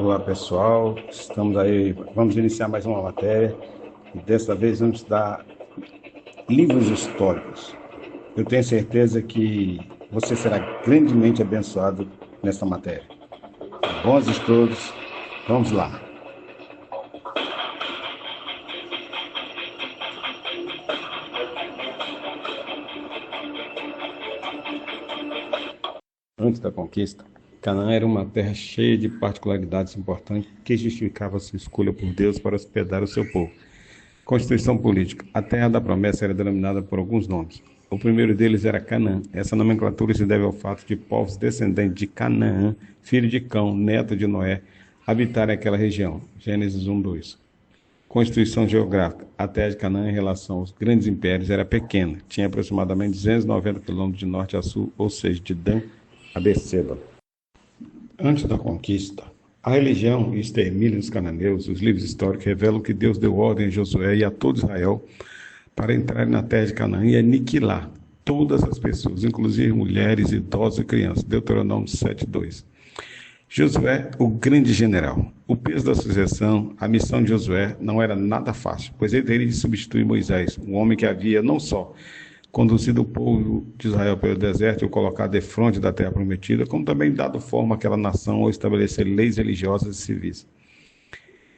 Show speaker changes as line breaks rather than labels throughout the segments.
Olá pessoal, estamos aí, vamos iniciar mais uma matéria e dessa vez vamos estudar livros históricos. Eu tenho certeza que você será grandemente abençoado nesta matéria. Bons estudos, vamos lá. Antes da conquista, Canaã era uma terra cheia de particularidades importantes que justificava sua escolha por Deus para hospedar o seu povo. Constituição política. A terra da promessa era denominada por alguns nomes. O primeiro deles era Canaã. Essa nomenclatura se deve ao fato de povos descendentes de Canaã, filho de Cão, neto de Noé, habitarem aquela região. Gênesis 1:2. Constituição geográfica. A terra de Canaã em relação aos grandes impérios era pequena. Tinha aproximadamente 290 quilômetros de norte a sul, ou seja, de Dan a Berseba. Antes da conquista, a religião e o extermínio dos cananeus, os livros históricos revelam que Deus deu ordem a Josué e a todo Israel para entrar na terra de Canaã e aniquilar todas as pessoas, inclusive mulheres, idosos e crianças. Deuteronômio 7:2. Josué, o grande general. O peso da sucessão, a missão de Josué não era nada fácil, pois ele teria de substituir Moisés, um homem que havia não só conduzido o povo de Israel pelo deserto e o colocado de frente da terra prometida, como também dado forma àquela nação ao estabelecer leis religiosas e civis.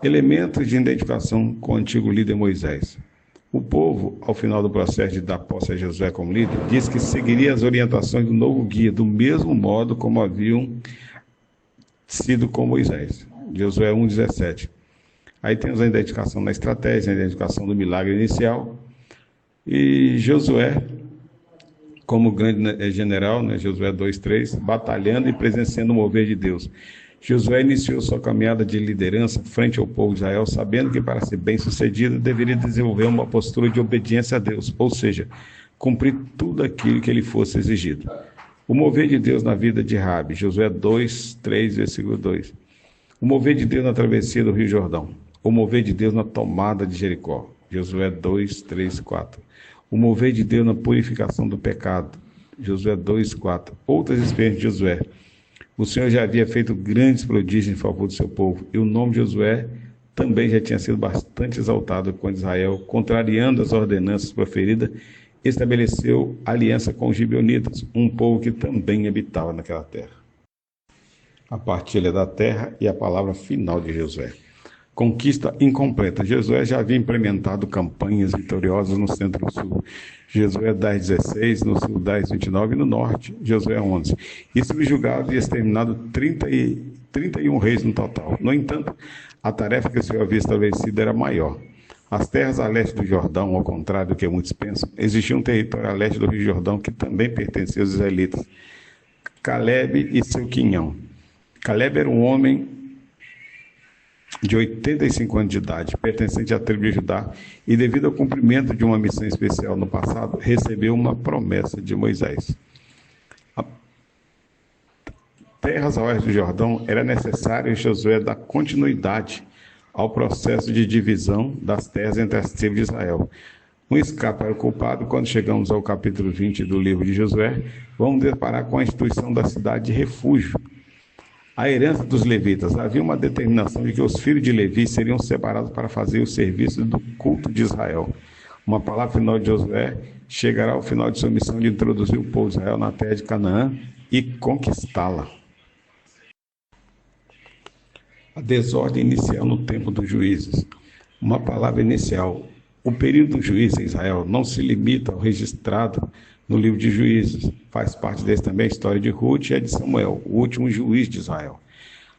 Elementos de identificação com o antigo líder Moisés. O povo, ao final do processo de dar posse a Josué como líder, diz que seguiria as orientações do novo guia, do mesmo modo como haviam sido com Moisés. Josué 1:17. Aí temos a identificação da estratégia, a identificação do milagre inicial. E Josué, como grande general, Josué 2:3, batalhando e presenciando o mover de Deus. Josué iniciou sua caminhada de liderança frente ao povo de Israel, sabendo que para ser bem-sucedido deveria desenvolver uma postura de obediência a Deus, ou seja, cumprir tudo aquilo que lhe fosse exigido. O mover de Deus na vida de Raabe, Josué 2:3, versículo 2. O mover de Deus na travessia do Rio Jordão. O mover de Deus na tomada de Jericó, Josué 2:3, 4. O mover de Deus na purificação do pecado, Josué 2:4. Outras experiências de Josué. O Senhor já havia feito grandes prodígios em favor do seu povo, e o nome de Josué também já tinha sido bastante exaltado quando Israel, contrariando as ordenanças proferidas, estabeleceu aliança com os gibeonitas, um povo que também habitava naquela terra. A partilha da terra e a palavra final de Josué. Conquista incompleta. Josué já havia implementado campanhas vitoriosas no centro-sul. Josué 10:16, no sul 10:29 e no norte, Josué 11. E subjugado e exterminado 31 reis no total. No entanto, a tarefa que o Senhor havia estabelecido era maior. As terras a leste do Jordão, ao contrário do que muitos pensam, existia um território a leste do Rio Jordão que também pertencia aos israelitas. Calebe e seu quinhão. Calebe era um homem de 85 anos de idade, pertencente à tribo de Judá, e devido ao cumprimento de uma missão especial no passado, recebeu uma promessa de Moisés. Terras a oeste do Jordão, era necessário Josué dar continuidade ao processo de divisão das terras entre as tribos de Israel. Um escape era o culpado. Quando chegamos ao capítulo 20 do livro de Josué, vamos deparar com a instituição da cidade de refúgio. A herança dos levitas. Havia uma determinação de que os filhos de Levi seriam separados para fazer o serviço do culto de Israel. Uma palavra final de Josué chegará ao final de sua missão de introduzir o povo de Israel na terra de Canaã e conquistá-la. A desordem inicial no tempo dos juízes. Uma palavra inicial. O período dos juízes em Israel não se limita ao registrado no livro de Juízes. Faz parte desse também a história de Ruth e a de Samuel, o último juiz de Israel.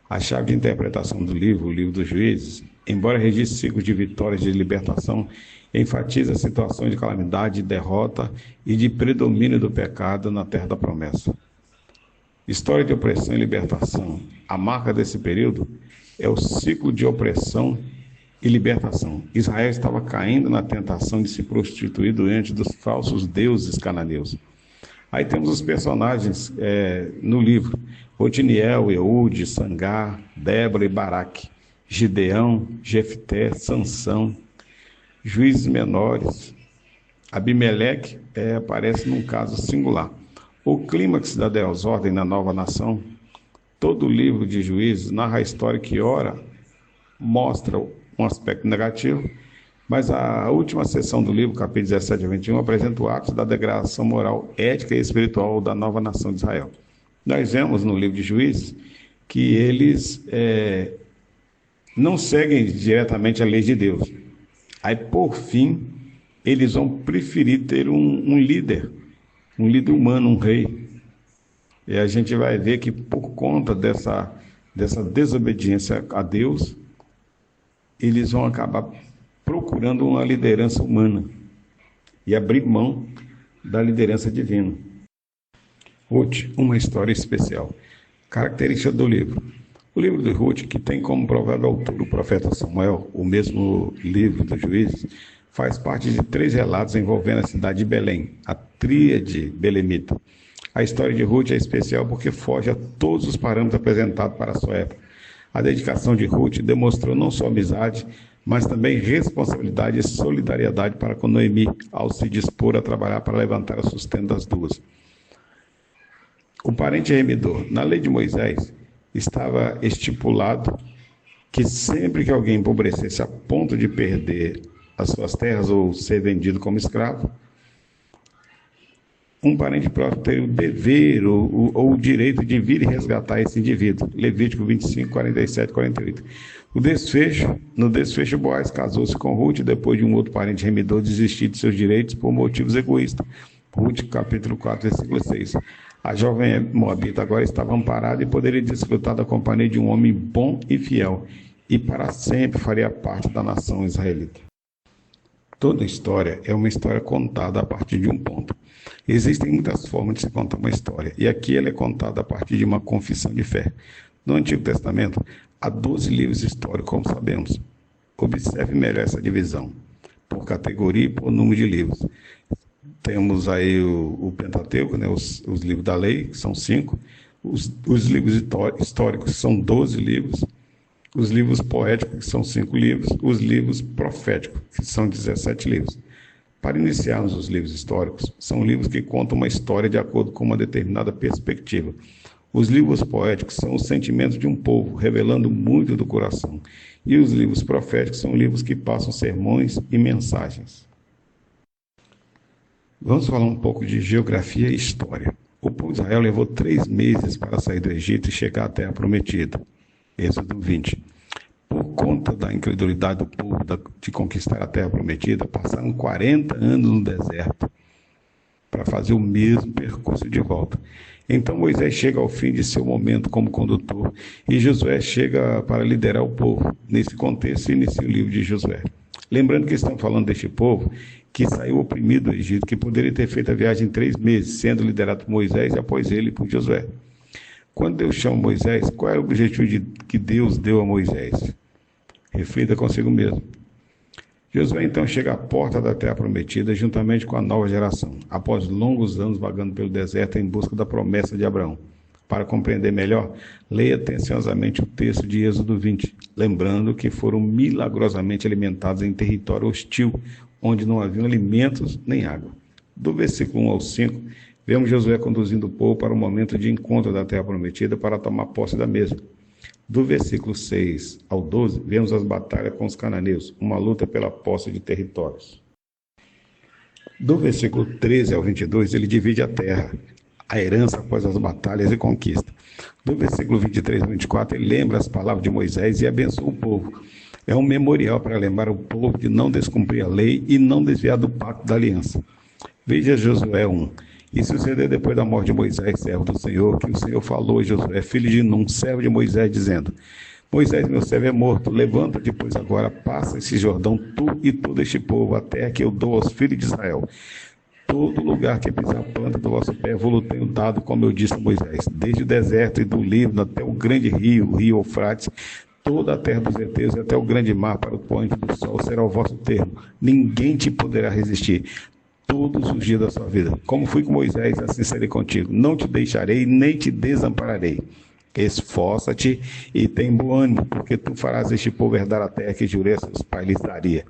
A chave de interpretação do livro, o livro dos Juízes, embora registre ciclos de vitórias e de libertação, enfatiza situações de calamidade, derrota e de predomínio do pecado na terra da promessa. História de opressão e libertação. A marca desse período é o ciclo de opressão e libertação. Israel estava caindo na tentação de se prostituir diante dos falsos deuses cananeus. Aí temos os personagens no livro: Otiniel, Eude, Sangar, Débora e Baraque, Gideão, Jefté, Sansão, juízes menores. Abimeleque aparece num caso singular. O clímax da desordem na nova nação Todo o livro de Juízes narra a história que, ora, mostra um aspecto negativo, mas a última seção do livro, capítulo 17 a 21, apresenta o ato da degradação moral, ética e espiritual da nova nação de Israel. Nós vemos no livro de Juízes que eles não seguem diretamente a lei de Deus. Aí, por fim, eles vão preferir ter um líder humano, um rei. E a gente vai ver que, por conta dessa desobediência a Deus, eles vão acabar procurando uma liderança humana e abrir mão da liderança divina. Ruth, uma história especial. Característica do livro. O livro de Ruth, que tem como provável autor o profeta Samuel, o mesmo livro dos Juízes, faz parte de 3 relatos envolvendo a cidade de Belém, a tríade belemita. A história de Ruth é especial porque foge a todos os parâmetros apresentados para a sua época. A dedicação de Ruth demonstrou não só amizade, mas também responsabilidade e solidariedade para com Noemi, ao se dispor a trabalhar para levantar o sustento das duas. O parente remidor. Na lei de Moisés, estava estipulado que sempre que alguém empobrecesse a ponto de perder as suas terras ou ser vendido como escravo, um parente próximo teria o dever ou o direito de vir e resgatar esse indivíduo. Levítico 25, 47 e 48. No desfecho, Boaz casou-se com Ruth depois de um outro parente remidor desistir de seus direitos por motivos egoístas. Ruth, capítulo 4, versículo 6. A jovem moabita agora estava amparada e poderia desfrutar da companhia de um homem bom e fiel, e para sempre faria parte da nação israelita. Toda história é uma história contada a partir de um ponto. Existem muitas formas de se contar uma história, e aqui ela é contada a partir de uma confissão de fé. No Antigo Testamento, há 12 livros históricos, como sabemos. Observe melhor essa divisão, por categoria e por número de livros. Temos aí o Pentateuco, né, os livros da lei, que são 5. Os livros históricos são 12 livros. Os livros poéticos, que são 5 livros. Os livros proféticos, que são 17 livros. Para iniciarmos os livros históricos, são livros que contam uma história de acordo com uma determinada perspectiva. Os livros poéticos são os sentimentos de um povo, revelando muito do coração. E os livros proféticos são livros que passam sermões e mensagens. Vamos falar um pouco de geografia e história. O povo de Israel levou 3 meses para sair do Egito e chegar à Terra Prometida. Êxodo 20. Por conta da incredulidade do povo de conquistar a Terra Prometida, passaram 40 anos no deserto para fazer o mesmo percurso de volta. Então Moisés chega ao fim de seu momento como condutor e Josué chega para liderar o povo. Nesse contexto, inicia o livro de Josué. Lembrando que estamos falando deste povo que saiu oprimido do Egito, que poderia ter feito a viagem em 3 meses, sendo liderado por Moisés e após ele por Josué. Quando Deus chama Moisés, qual era o objetivo que Deus deu a Moisés? Reflita consigo mesmo. Josué então chega à porta da Terra Prometida juntamente com a nova geração, após longos anos vagando pelo deserto em busca da promessa de Abraão. Para compreender melhor, leia atenciosamente o texto de Êxodo 20, lembrando que foram milagrosamente alimentados em território hostil, onde não haviam alimentos nem água. Do versículo 1 ao 5, vemos Josué conduzindo o povo para o momento de encontro da Terra Prometida para tomar posse da mesma. Do versículo 6 ao 12, vemos as batalhas com os cananeus, uma luta pela posse de territórios. Do versículo 13 ao 22, ele divide a terra, a herança após as batalhas e conquista. Do versículo 23 ao 24, ele lembra as palavras de Moisés e abençoa o povo. É um memorial para lembrar o povo de não descumprir a lei e não desviar do pacto da aliança. Veja Josué 1. E sucedeu depois da morte de Moisés, servo do Senhor, que o Senhor falou a Josué, filho de Num, servo de Moisés, dizendo: Moisés, meu servo, é morto, levanta-te, pois agora passa esse Jordão, tu e todo este povo, a terra que eu dou aos filhos de Israel. Todo lugar que pisar a planta do vosso pé, vou-lo tenho dado, como eu disse a Moisés, desde o deserto e do Líbano até o grande rio, o rio Eufrates, toda a terra dos heteus e até o grande mar para o poente do sol será o vosso termo. Ninguém te poderá resistir todos os dias da sua vida. Como fui com Moisés, assim serei contigo. Não te deixarei, nem te desampararei. Esforça-te e tem bom ânimo, porque tu farás este povo herdar a terra que jurei a seus pais lhes daria.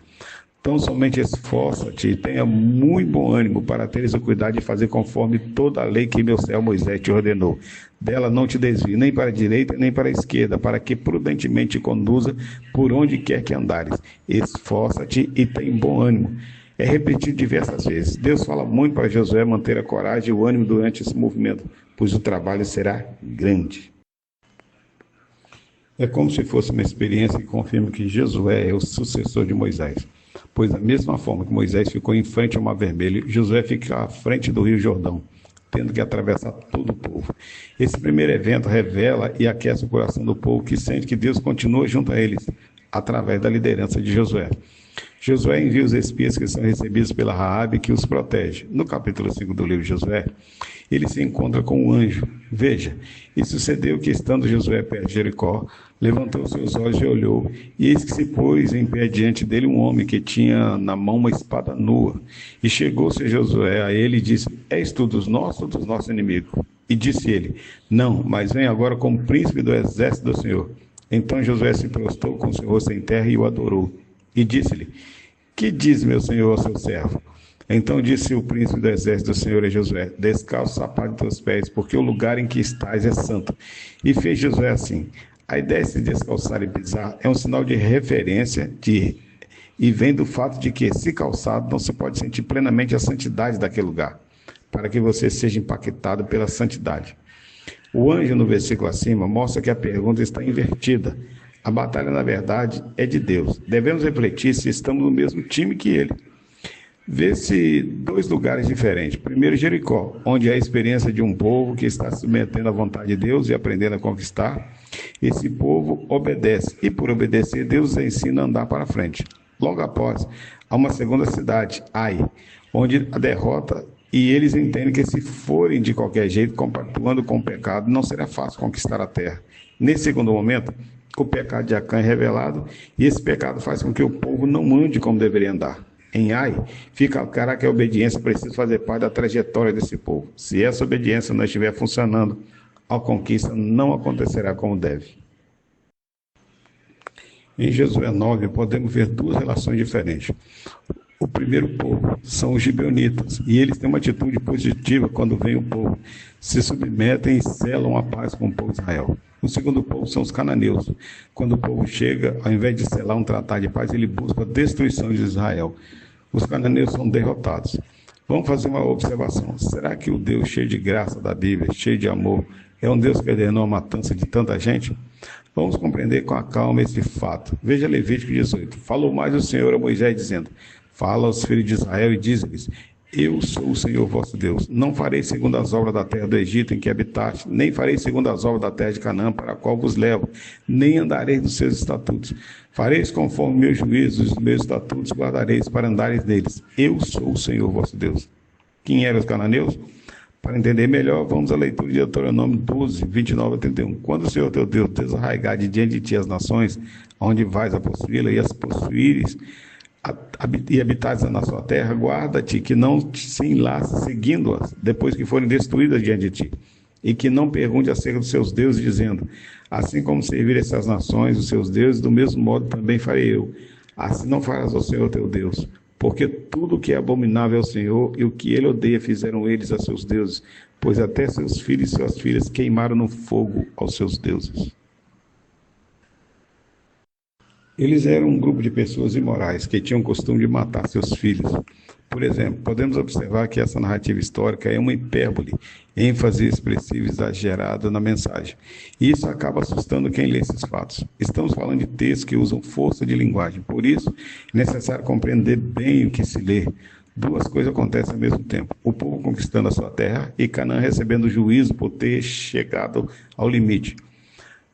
Tão somente esforça-te e tenha muito bom ânimo para teres o cuidado de fazer conforme toda a lei que meu servo Moisés te ordenou. Dela não te desvie nem para a direita nem para a esquerda, para que prudentemente te conduza por onde quer que andares. Esforça-te e tenha bom ânimo. É repetido diversas vezes. Deus fala muito para Josué manter a coragem e o ânimo durante esse movimento, pois o trabalho será grande. É como se fosse uma experiência que confirma que Josué é o sucessor de Moisés. Pois da mesma forma que Moisés ficou em frente ao Mar Vermelho, Josué fica à frente do Rio Jordão, tendo que atravessar todo o povo. Esse primeiro evento revela e aquece o coração do povo, que sente que Deus continua junto a eles, através da liderança de Josué. Josué envia os espias que são recebidos pela Raabe, que os protege. No capítulo 5 do livro de Josué, ele se encontra com um anjo. Veja, e sucedeu que, estando Josué perto de Jericó, levantou seus olhos e olhou, e eis que se pôs em pé diante dele um homem que tinha na mão uma espada nua. E chegou-se Josué a ele e disse: És tu dos nossos ou dos nossos inimigos? E disse ele: Não, mas vem agora como príncipe do exército do Senhor. Então Josué se prostrou com seu rosto em terra e o adorou. E disse-lhe: Que diz meu senhor ao seu servo? Então disse o príncipe do exército do Senhor a Josué: Descalça o sapato de teus pés, porque o lugar em que estás é santo. E fez Josué assim. A ideia de se descalçar e pisar é um sinal de referência e vem do fato de que, se calçado, não se pode sentir plenamente a santidade daquele lugar, para que você seja impactado pela santidade. O anjo, no versículo acima, mostra que a pergunta está invertida. A batalha, na verdade, é de Deus. Devemos refletir se estamos no mesmo time que ele. Vê-se dois lugares diferentes. Primeiro, Jericó, onde há a experiência de um povo que está se submetendo à vontade de Deus e aprendendo a conquistar. Esse povo obedece e, por obedecer, Deus ensina a andar para frente. Logo após, há uma segunda cidade, Ai, onde a derrota, e eles entendem que, se forem de qualquer jeito compactuando com o pecado, não será fácil conquistar a terra. Nesse segundo momento, o pecado de Acã é revelado, e esse pecado faz com que o povo não ande como deveria andar. Em Ai, fica claro que a obediência precisa fazer parte da trajetória desse povo. Se essa obediência não estiver funcionando, a conquista não acontecerá como deve. Em Josué 9, podemos ver duas relações diferentes. O primeiro povo são os gibeonitas, e eles têm uma atitude positiva quando vem o povo, se submetem e selam a paz com o povo de Israel. O segundo povo são os cananeus. Quando o povo chega, ao invés de selar um tratado de paz, ele busca a destruição de Israel. Os cananeus são derrotados. Vamos fazer uma observação. Será que o Deus cheio de graça da Bíblia, cheio de amor, é um Deus que ordenou a matança de tanta gente? Vamos compreender com a calma esse fato. Veja Levítico 18. Falou mais o Senhor a Moisés, dizendo: Fala aos filhos de Israel e diz-lhes: Eu sou o Senhor vosso Deus. Não farei segundo as obras da terra do Egito em que habitaste, nem farei segundo as obras da terra de Canaã, para a qual vos levo, nem andareis nos seus estatutos. Fareis conforme meus juízos, os meus estatutos guardareis para andares neles. Eu sou o Senhor vosso Deus. Quem eram os cananeus? Para entender melhor, vamos à leitura de Deuteronômio 12, 29 a 31. Quando o Senhor teu Deus desarraigar de diante de ti as nações, onde vais a possuí-la e as possuíres, e habitares na sua terra, guarda-te que não se enlace seguindo-as, depois que forem destruídas diante de ti, e que não pergunte acerca dos seus deuses, dizendo: Assim como servir essas nações, os seus deuses, do mesmo modo também farei eu. Assim não farás ao Senhor teu Deus, porque tudo o que é abominável ao Senhor e o que ele odeia fizeram eles a seus deuses, pois até seus filhos e suas filhas queimaram no fogo aos seus deuses. Eles eram um grupo de pessoas imorais que tinham o costume de matar seus filhos. Por exemplo, podemos observar que essa narrativa histórica é uma hipérbole, ênfase expressiva exagerada na mensagem. E isso acaba assustando quem lê esses fatos. Estamos falando de textos que usam força de linguagem, por isso é necessário compreender bem o que se lê. Duas coisas acontecem ao mesmo tempo: o povo conquistando a sua terra e Canaã recebendo juízo por ter chegado ao limite.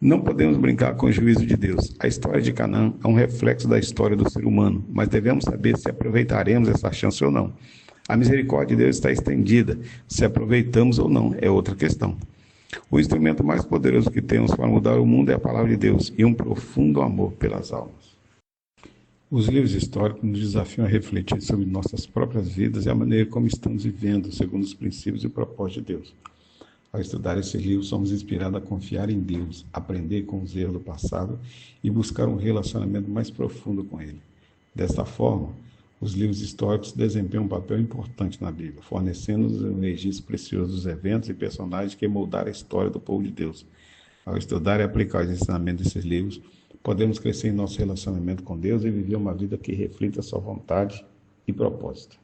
Não podemos brincar com o juízo de Deus. A história de Canaã é um reflexo da história do ser humano, mas devemos saber se aproveitaremos essa chance ou não. A misericórdia de Deus está estendida. Se aproveitamos ou não é outra questão. O instrumento mais poderoso que temos para mudar o mundo é a palavra de Deus e um profundo amor pelas almas. Os livros históricos nos desafiam a refletir sobre nossas próprias vidas e a maneira como estamos vivendo, segundo os princípios e o propósito de Deus. Ao estudar esses livros, somos inspirados a confiar em Deus, aprender com os erros do passado e buscar um relacionamento mais profundo com Ele. Desta forma, Os livros históricos desempenham um papel importante na Bíblia, fornecendo-nos um registro precioso dos eventos e personagens que moldaram a história do povo de Deus. Ao estudar e aplicar os ensinamentos desses livros, podemos crescer em nosso relacionamento com Deus e viver uma vida que reflita a sua vontade e propósito.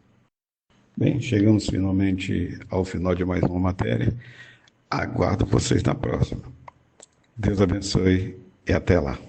Bem, chegamos finalmente ao final de mais uma matéria. Aguardo vocês na próxima. Deus abençoe e até lá.